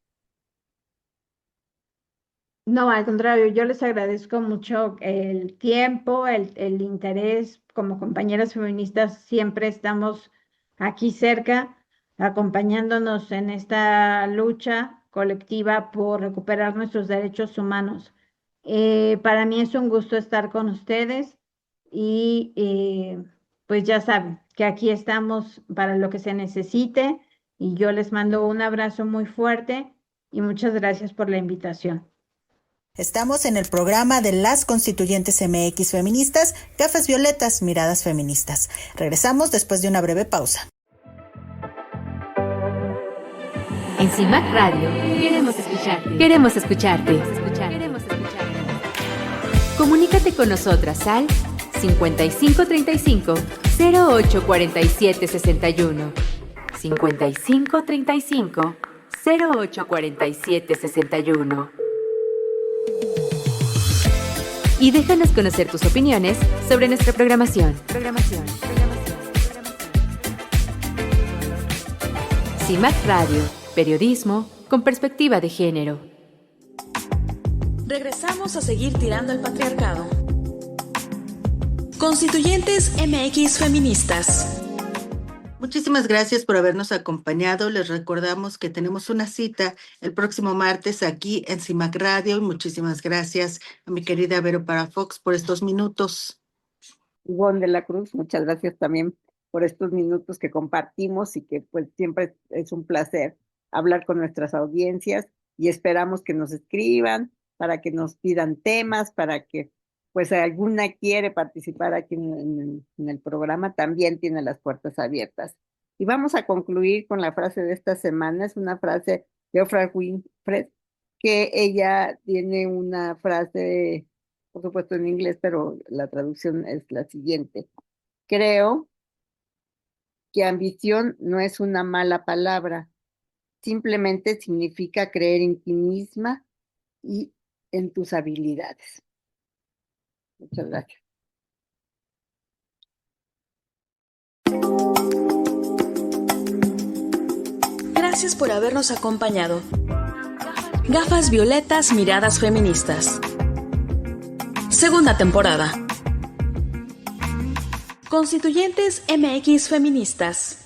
No, al contrario, yo les agradezco mucho el tiempo, el interés. Como compañeras feministas siempre estamos aquí cerca, acompañándonos en esta lucha colectiva por recuperar nuestros derechos humanos. Para mí es un gusto estar con ustedes y pues ya saben que aquí estamos para lo que se necesite y yo les mando un abrazo muy fuerte y muchas gracias por la invitación. Estamos en el programa de las Constituyentes MX Feministas, Gafas Violetas, Miradas Feministas. Regresamos después de una breve pausa. En CIMAC Radio queremos escucharte. Queremos escucharte. Queremos escucharte. Comunícate con nosotras al 5535 0847 61. 5535 0847 61. Y déjanos conocer tus opiniones sobre nuestra programación. CIMAC Radio, periodismo con perspectiva de género. Regresamos a seguir tirando al patriarcado. Constituyentes MX Feministas. Muchísimas gracias por habernos acompañado. Les recordamos que tenemos una cita el próximo martes aquí en CIMAC Radio y muchísimas gracias a mi querida Vero Palafox por estos minutos. Ivonne de la Cruz, muchas gracias también por estos minutos que compartimos y que pues siempre es un placer hablar con nuestras audiencias y esperamos que nos escriban para que nos pidan temas, para que pues alguna quiere participar aquí en el programa, también tiene las puertas abiertas. Y vamos a concluir con la frase de esta semana, es una frase de Oprah Winfrey, que ella tiene una frase, por supuesto en inglés, pero la traducción es la siguiente. Creo que ambición no es una mala palabra, simplemente significa creer en ti misma y en tus habilidades. Muchas gracias. Gracias por habernos acompañado. Gafas Violetas, Miradas Feministas. Segunda temporada. Constituyentes MX Feministas.